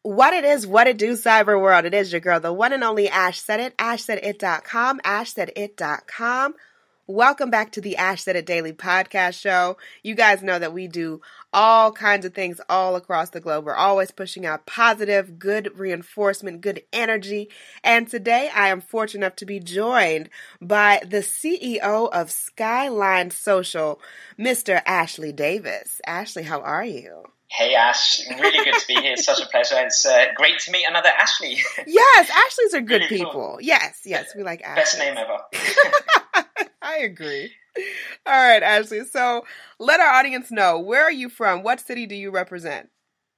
What it is, what it do, cyber world. It is your girl, the one and only Ash Said It, ashsaidit.com, ashsaidit.com. Welcome back to the Ash Said It Daily podcast show. You guys know that we do all kinds of things all across the globe. We're always pushing out positive, good reinforcement, good energy. And today I am fortunate enough to be joined by the CEO of Skyline Social, Mr. Ashley Davis. Ashley, how are you? Hey Ash, really good to be here. It's such a pleasure. It's great to meet another Ashley. Yes, Ashleys are good Really people. cool. Yes, we like Ashley. Best name ever. I agree. All right, Ashley. So let our audience know, where are you from? What city do you represent?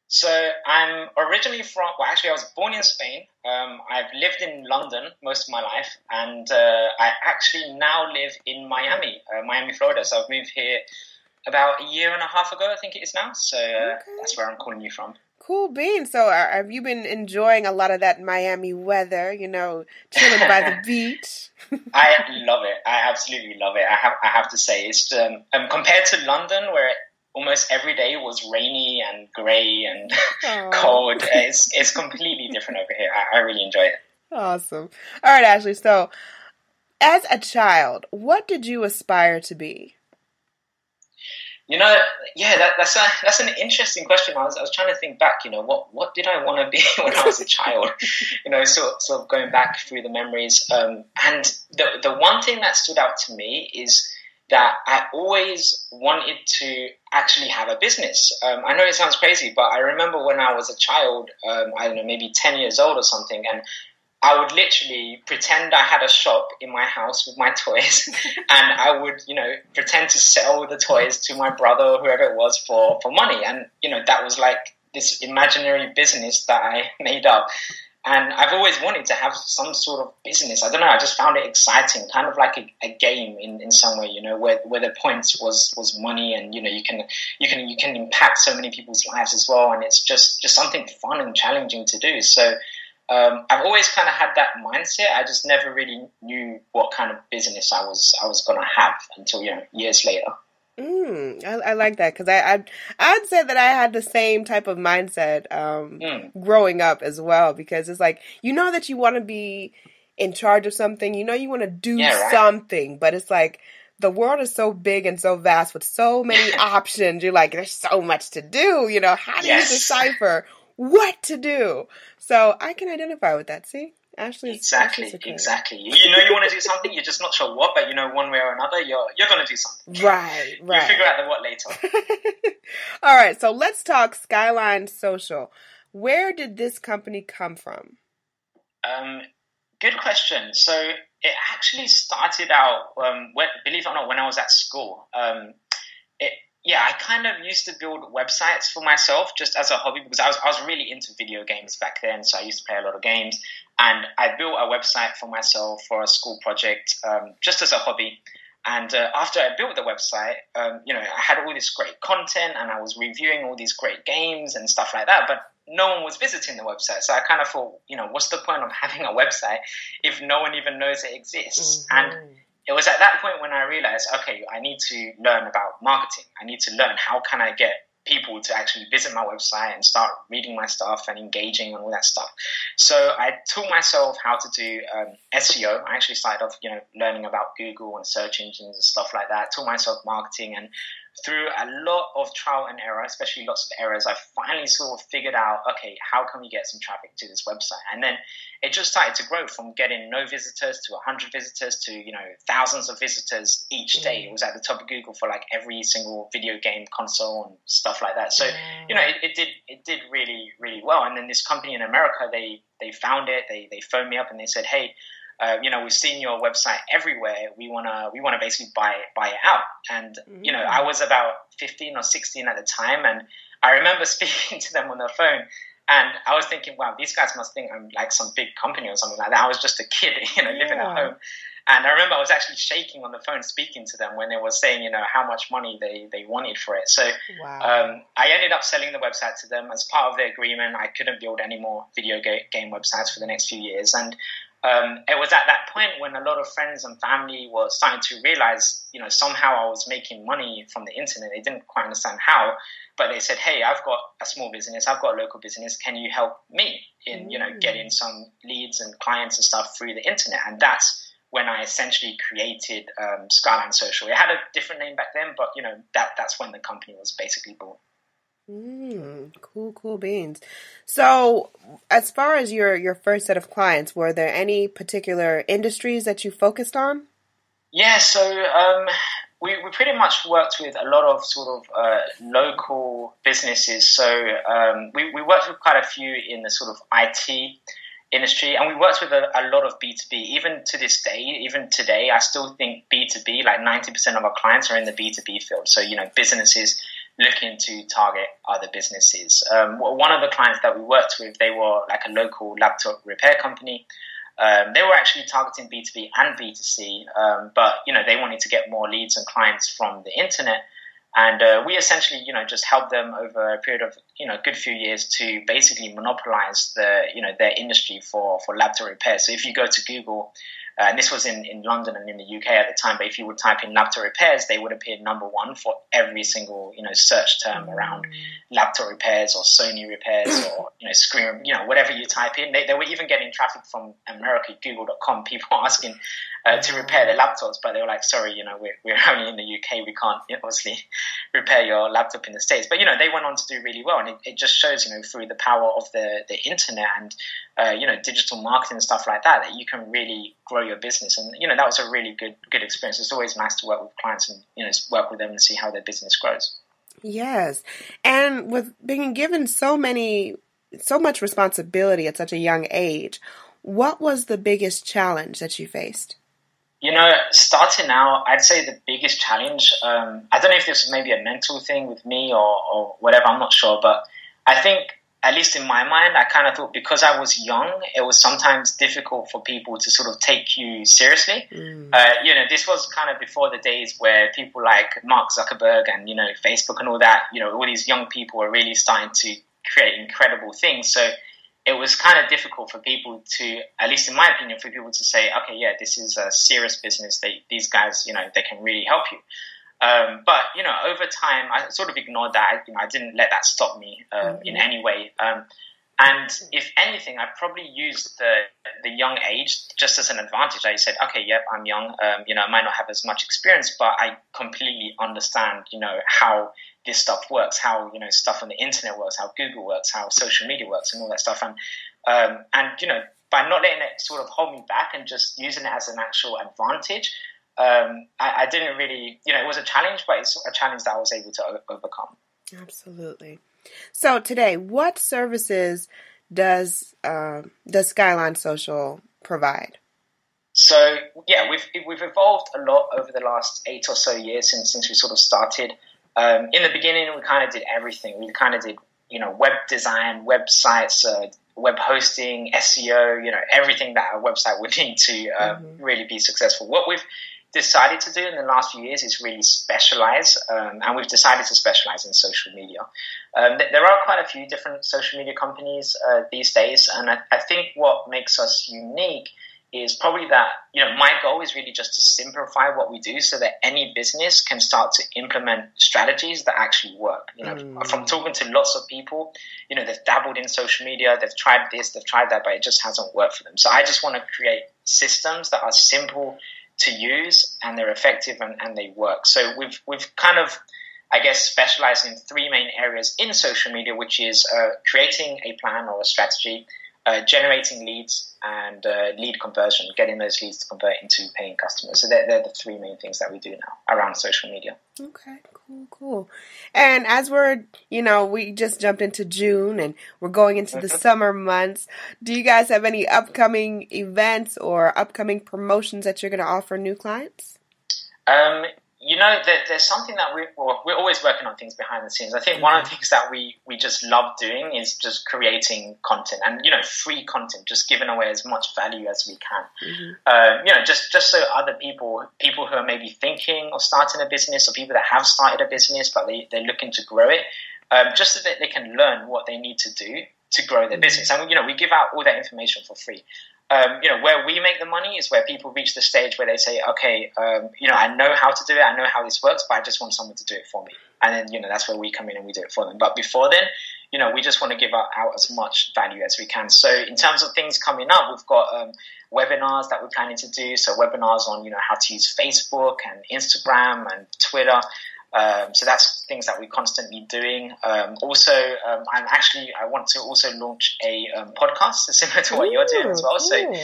So I'm originally I was born in Spain. I've lived in London most of my life, and I actually now live in Miami, Florida. So I've moved here about a year and a half ago, I think it is now. So That's where I'm calling you from. Cool beans. So have you been enjoying a lot of that Miami weather, chilling by the beach? I love it. I absolutely love it. I have to say, it's compared to London, where almost every day was rainy and grey and cold. It's completely different over here. I really enjoy it. Awesome. All right, Ashley. So as a child, what did you aspire to be? That's an interesting question. I was trying to think back. What did I want to be when I was a child? Sort of going back through the memories. And the one thing that stood out to me is that I always wanted to actually have a business. I know it sounds crazy, but I remember when I was a child, I don't know, maybe 10 years old or something, and I would literally pretend I had a shop in my house with my toys, and I would, pretend to sell the toys to my brother or whoever it was for money. And, that was like this imaginary business that I made up. And I've always wanted to have some sort of business. I don't know, I just found it exciting, kind of like a game in some way, where the point was money, and, you can impact so many people's lives as well. And it's just something fun and challenging to do. So I've always kind of had that mindset. I just never really knew what kind of business I was going to have until, years later. I like that, because I'd say that I had the same type of mindset growing up as well, because it's like, that you want to be in charge of something, you want to do something, but it's like the world is so big and so vast with so many options. You're like, there's so much to do, how do you decipher what to do? So I can identify with that. See, Ashley. Exactly. You want to do something, you're just not sure what, but one way or another, you're going to do something. Right. You'll figure out the what later. All right, so let's talk Skyline Social. Where did this company come from? Good question. So it actually started out, believe it or not, when I was at school. I kind of used to build websites for myself just as a hobby, because I was really into video games back then. So I used to play a lot of games, and I built a website for myself for a school project, just as a hobby. And after I built the website, I had all this great content, and I was reviewing all these great games and stuff like that, but no one was visiting the website. So I kind of thought, what's the point of having a website if no one even knows it exists? Mm-hmm. And it was at that point when I realized, okay, I need to learn about marketing. I need to learn how can I get people to actually visit my website and start reading my stuff and engaging and all that stuff. So I taught myself how to do SEO. I actually started off, learning about Google and search engines and stuff like that. Taught myself marketing, and through a lot of trial and error, especially lots of errors, I finally sort of figured out, okay, how can we get some traffic to this website? And then it just started to grow from getting no visitors to 100 visitors to, thousands of visitors each day. It was at the top of Google for like every single video game console and stuff like that. So, it did really, really well. And then this company in America, they found it, they phoned me up and they said, hey, we've seen your website everywhere. We wanna basically buy it out. And I was about 15 or 16 at the time, and I remember speaking to them on the phone, and I was thinking, wow, these guys must think I'm like some big company or something like that. I was just a kid, living at home. And I remember I was actually shaking on the phone speaking to them when they were saying, how much money they wanted for it. So wow. I ended up selling the website to them as part of the agreement. I couldn't build any more video game websites for the next few years. And it was at that point when a lot of friends and family were starting to realize, somehow I was making money from the internet. They didn't quite understand how, but they said, hey, I've got a small business, I've got a local business. Can you help me in, getting some leads and clients and stuff through the internet? And that's when I essentially created Skyline Social. It had a different name back then, but, that's when the company was basically born. Cool beans. So as far as your first set of clients, were there any particular industries that you focused on? Yeah, so we pretty much worked with a lot of sort of local businesses. So we worked with quite a few in the sort of IT industry, and we worked with a lot of B2B. Even to this day, even today, I still think B2B, like 90% of our clients are in the B2B field. So, businesses looking to target other businesses. One of the clients that we worked with, they were like a local laptop repair company. They were actually targeting B2B and B2C, but, they wanted to get more leads and clients from the internet. And we essentially, just helped them over a period of, a good few years to basically monopolize their industry for laptop repair. So if you go to Google, and this was in London and in the UK at the time, but if you would type in laptop repairs, they would appear number one for every single, search term around laptop repairs or Sony repairs or, screen, whatever you type in. They were even getting traffic from America, google.com, people asking to repair their laptops, but they were like, sorry, we're only in the UK, we can't obviously repair your laptop in the States. But, they went on to do really well. And it just shows, through the power of the internet and, digital marketing and stuff like that you can really grow your business. And, that was a really good experience. It's always nice to work with clients and, work with them and see how their business grows. Yes. And with being given so much responsibility at such a young age, what was the biggest challenge that you faced? Starting out, I'd say the biggest challenge, I don't know if this was maybe a mental thing with me or whatever, I'm not sure, but I think, at least in my mind, I kind of thought because I was young, it was sometimes difficult for people to sort of take you seriously. This was kind of before the days where people like Mark Zuckerberg and, Facebook and all that, all these young people were really starting to create incredible things. So it was kind of difficult for people to, at least in my opinion, for people to say, okay, yeah, this is a serious business. These guys, they can really help you. But, over time, I sort of ignored that. I didn't let that stop me in any way. And if anything, I probably used the young age just as an advantage. I said, okay, yep, I'm young. I might not have as much experience, but I completely understand, how this stuff works, how, stuff on the internet works, how Google works, how social media works and all that stuff. And by not letting it sort of hold me back and just using it as an actual advantage, I didn't really, it was a challenge, but it's a challenge that I was able to overcome. Absolutely. So today, what services does Skyline Social provide? So yeah, we've evolved a lot over the last 8 or so years since we sort of started. In the beginning, we kind of did everything. We kind of did web design, websites, web hosting, SEO, everything that a website would need to really be successful. What we've decided to do in the last few years is really specialize, and we've decided to specialize in social media. There are quite a few different social media companies these days, and I think what makes us unique is probably that, my goal is really just to simplify what we do so that any business can start to implement strategies that actually work. From talking to lots of people, they've dabbled in social media, they've tried this, they've tried that, but it just hasn't worked for them. So I just want to create systems that are simple to use and they're effective and they work. So we've kind of, I guess, specialized in 3 main areas in social media, which is creating a plan or a strategy, generating leads, and lead conversion, getting those leads to convert into paying customers. So they're the 3 main things that we do now around social media. Okay, cool. And as we're, we just jumped into June and we're going into the summer months, do you guys have any upcoming events or upcoming promotions that you're going to offer new clients? There's something that we're always working on things behind the scenes. I think one of the things that we just love doing is just creating content and, free content, just giving away as much value as we can. Just so other people who are maybe thinking of starting a business or people that have started a business, but they're looking to grow it, just so that they can learn what they need to do to grow their business. And, we give out all that information for free. where we make the money is where people reach the stage where they say, okay, I know how to do it, I know how this works, but I just want someone to do it for me. And then, that's where we come in and we do it for them. But before then, we just want to give out as much value as we can. So in terms of things coming up, we've got webinars that we're planning to do. So webinars on, how to use Facebook and Instagram and Twitter. So that's things that we're constantly doing. I want to also launch a podcast similar to what you're doing as well. So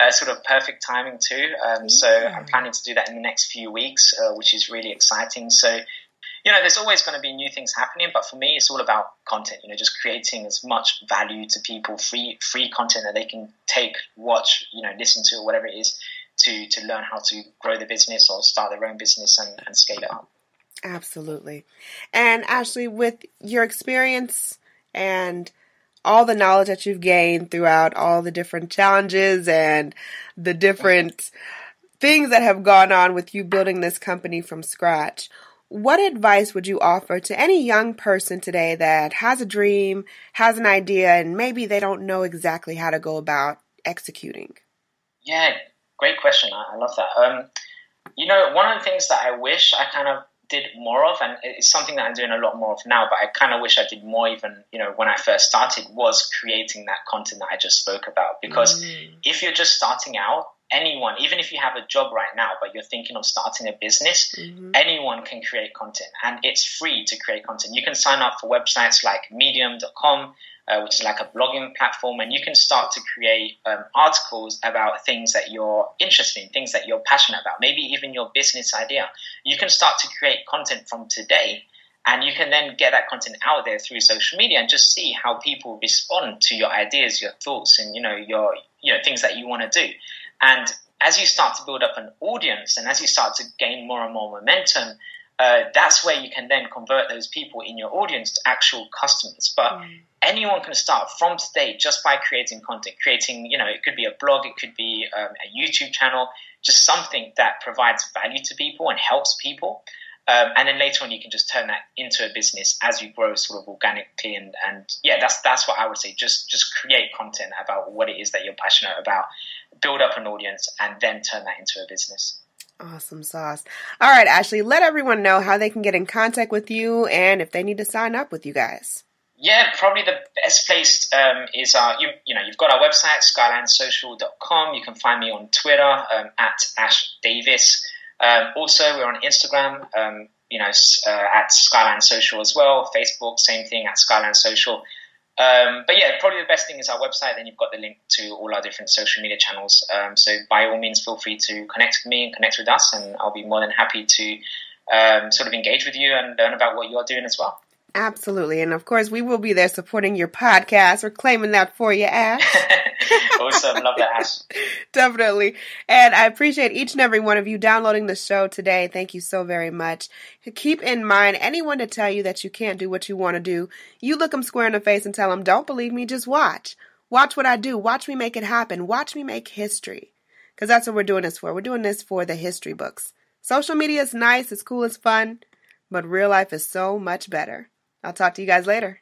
sort of perfect timing too. So I'm planning to do that in the next few weeks, which is really exciting. So, there's always going to be new things happening, but for me, it's all about content, just creating as much value to people, free content that they can take, watch, listen to, or whatever it is to learn how to grow the business or start their own business and scale it up. Absolutely. And Ashley, with your experience and all the knowledge that you've gained throughout all the different challenges and the different things that have gone on with you building this company from scratch, what advice would you offer to any young person today that has a dream, has an idea, and maybe they don't know exactly how to go about executing? Yeah, great question. I love that. One of the things that I wish I kind of did more of, and it's something that I'm doing a lot more of now, but I kind of wish I did more even, when I first started, was creating that content that I just spoke about. Because if you're just starting out, anyone, even if you have a job right now, but you're thinking of starting a business, anyone can create content, and it's free to create content. You can sign up for websites like medium.com, which is like a blogging platform, and you can start to create articles about things that you're interested in, things that you're passionate about, maybe even your business idea. You can start to create content from today, and you can then get that content out there through social media and just see how people respond to your ideas, your thoughts, and your things that you want to do. And as you start to build up an audience, and as you start to gain more and more momentum, that's where you can then convert those people in your audience to actual customers. But anyone can start from today just by creating content, it could be a blog, it could be a YouTube channel, just something that provides value to people and helps people. And then later on, you can just turn that into a business as you grow sort of organically. And that's what I would say. Just create content about what it is that you're passionate about, build up an audience, and then turn that into a business. Awesome sauce. All right, Ashley, let everyone know how they can get in contact with you and if they need to sign up with you guys. Yeah, probably the best place is you've got our website, skylinesocial.com. You can find me on Twitter at Ash Davis. Also, we're on Instagram, at Skyline Social as well. Facebook, same thing, at Skyline Social. But yeah, probably the best thing is our website. Then you've got the link to all our different social media channels. So by all means, feel free to connect with me and connect with us, and I'll be more than happy to sort of engage with you and learn about what you're doing as well. Absolutely. And of course, we will be there supporting your podcast. We're claiming that for you, Ash. Awesome. Love that, Ash. Definitely. And I appreciate each and every one of you downloading the show today. Thank you so very much. Keep in mind, anyone to tell you that you can't do what you want to do, you look them square in the face and tell them, don't believe me, just watch. Watch what I do. Watch me make it happen. Watch me make history. Because that's what we're doing this for. We're doing this for the history books. Social media is nice, it's cool, it's fun, but real life is so much better. I'll talk to you guys later.